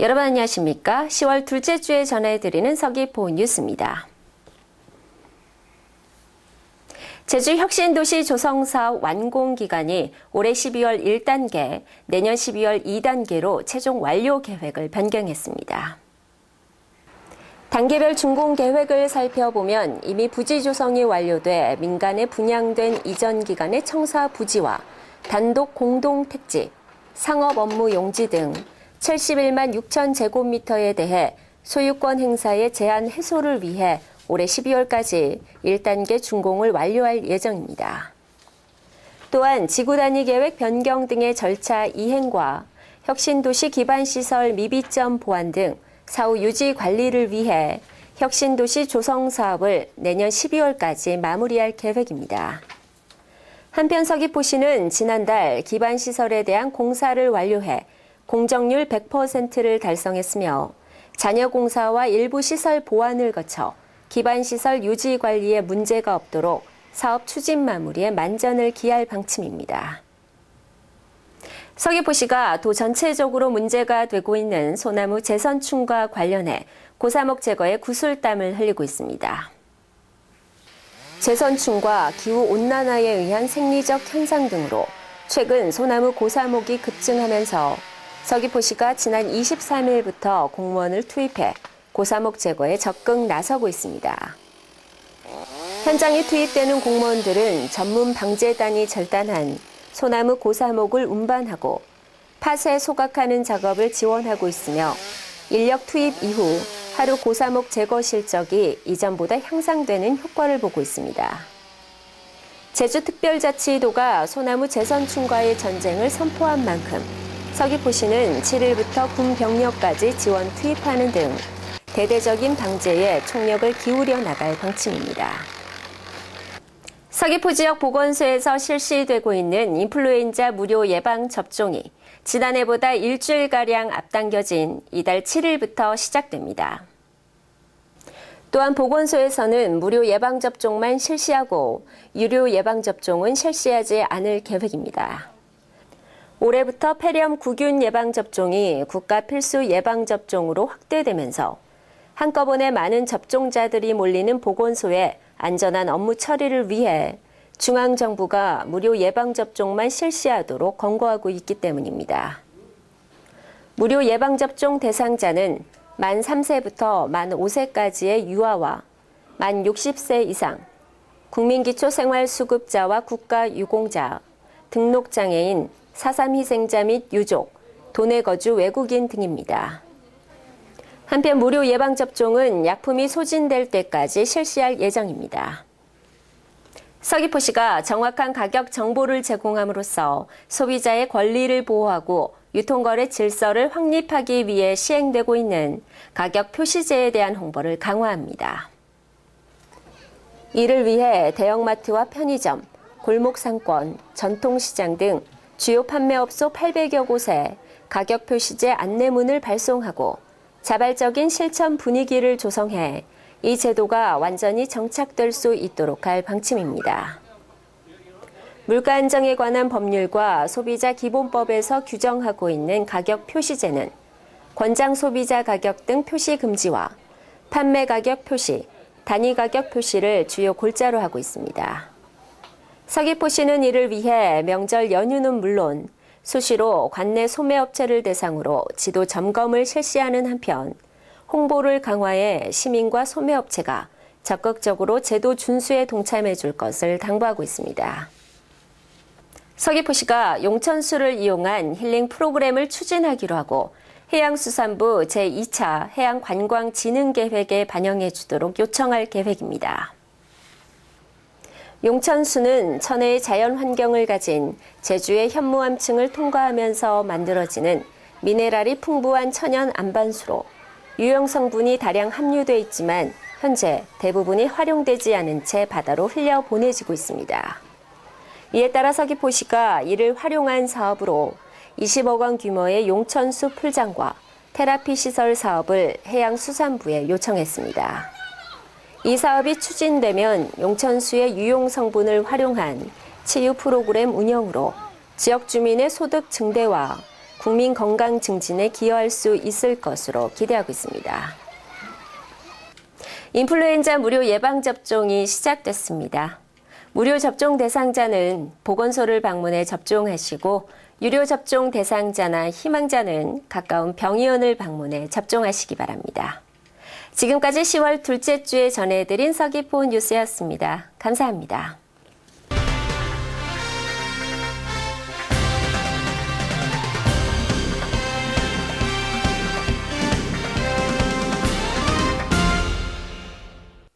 여러분 안녕하십니까? 10월 둘째 주에 전해드리는 서귀포 뉴스입니다. 제주 혁신도시 조성사업 완공 기간이 올해 12월 1단계, 내년 12월 2단계로 최종 완료 계획을 변경했습니다. 단계별 준공 계획을 살펴보면 이미 부지 조성이 완료돼 민간에 분양된 이전 기간의 청사 부지와 단독 공동 택지, 상업 업무 용지 등 71만 6천 제곱미터에 대해 소유권 행사의 제한 해소를 위해 올해 12월까지 1단계 준공을 완료할 예정입니다. 또한 지구단위 계획 변경 등의 절차 이행과 혁신도시 기반시설 미비점 보완 등 사후 유지 관리를 위해 혁신도시 조성 사업을 내년 12월까지 마무리할 계획입니다. 한편 서귀포시는 지난달 기반시설에 대한 공사를 완료해 공정률 100%를 달성했으며 잔여 공사와 일부 시설 보완을 거쳐 기반시설 유지 관리에 문제가 없도록 사업 추진 마무리에 만전을 기할 방침입니다. 서귀포시가 도 전체적으로 문제가 되고 있는 소나무 재선충과 관련해 고사목 제거에 구슬땀을 흘리고 있습니다. 재선충과 기후온난화에 의한 생리적 현상 등으로 최근 소나무 고사목이 급증하면서 서귀포시가 지난 23일부터 공무원을 투입해 고사목 제거에 적극 나서고 있습니다. 현장에 투입되는 공무원들은 전문 방제단이 절단한 소나무 고사목을 운반하고 팥에 소각하는 작업을 지원하고 있으며 인력 투입 이후 하루 고사목 제거 실적이 이전보다 향상되는 효과를 보고 있습니다. 제주특별자치도가 소나무 재선충과의 전쟁을 선포한 만큼 서귀포시는 7일부터 군 병력까지 지원 투입하는 등 대대적인 방제에 총력을 기울여 나갈 방침입니다. 서귀포 지역 보건소에서 실시되고 있는 인플루엔자 무료 예방 접종이 지난해보다 일주일가량 앞당겨진 이달 7일부터 시작됩니다. 또한 보건소에서는 무료 예방접종만 실시하고 유료 예방접종은 실시하지 않을 계획입니다. 올해부터 폐렴 구균 예방접종이 국가 필수 예방접종으로 확대되면서 한꺼번에 많은 접종자들이 몰리는 보건소의 안전한 업무 처리를 위해 중앙정부가 무료 예방접종만 실시하도록 권고하고 있기 때문입니다. 무료 예방접종 대상자는 만 3세부터 만 5세까지의 유아와 만 60세 이상, 국민기초생활수급자와 국가유공자, 등록장애인, 4.3 희생자 및 유족, 도내 거주 외국인 등입니다. 한편 무료 예방접종은 약품이 소진될 때까지 실시할 예정입니다. 서귀포시가 정확한 가격 정보를 제공함으로써 소비자의 권리를 보호하고 유통거래 질서를 확립하기 위해 시행되고 있는 가격 표시제에 대한 홍보를 강화합니다. 이를 위해 대형마트와 편의점, 골목상권, 전통시장 등 주요 판매업소 800여 곳에 가격 표시제 안내문을 발송하고 자발적인 실천 분위기를 조성해 이 제도가 완전히 정착될 수 있도록 할 방침입니다. 물가 안정에 관한 법률과 소비자 기본법에서 규정하고 있는 가격 표시제는 권장 소비자 가격 등 표시 금지와 판매 가격 표시, 단위 가격 표시를 주요 골자로 하고 있습니다. 서귀포시는 이를 위해 명절 연휴는 물론 수시로 관내 소매업체를 대상으로 지도 점검을 실시하는 한편 홍보를 강화해 시민과 소매업체가 적극적으로 제도 준수에 동참해 줄 것을 당부하고 있습니다. 서귀포시가 용천수를 이용한 힐링 프로그램을 추진하기로 하고 해양수산부 제2차 해양관광진흥계획에 반영해 주도록 요청할 계획입니다. 용천수는 천혜의 자연환경을 가진 제주의 현무암층을 통과하면서 만들어지는 미네랄이 풍부한 천연 안반수로 유용 성분이 다량 함유돼 있지만 현재 대부분이 활용되지 않은 채 바다로 흘려 보내지고 있습니다. 이에 따라 서귀포시가 이를 활용한 사업으로 20억 원 규모의 용천수 풀장과 테라피 시설 사업을 해양수산부에 요청했습니다. 이 사업이 추진되면 용천수의 유용 성분을 활용한 치유 프로그램 운영으로 지역 주민의 소득 증대와 국민 건강 증진에 기여할 수 있을 것으로 기대하고 있습니다. 인플루엔자 무료 예방접종이 시작됐습니다. 무료 접종 대상자는 보건소를 방문해 접종하시고 유료 접종 대상자나 희망자는 가까운 병의원을 방문해 접종하시기 바랍니다. 지금까지 10월 둘째 주에 전해드린 서귀포 뉴스였습니다. 감사합니다.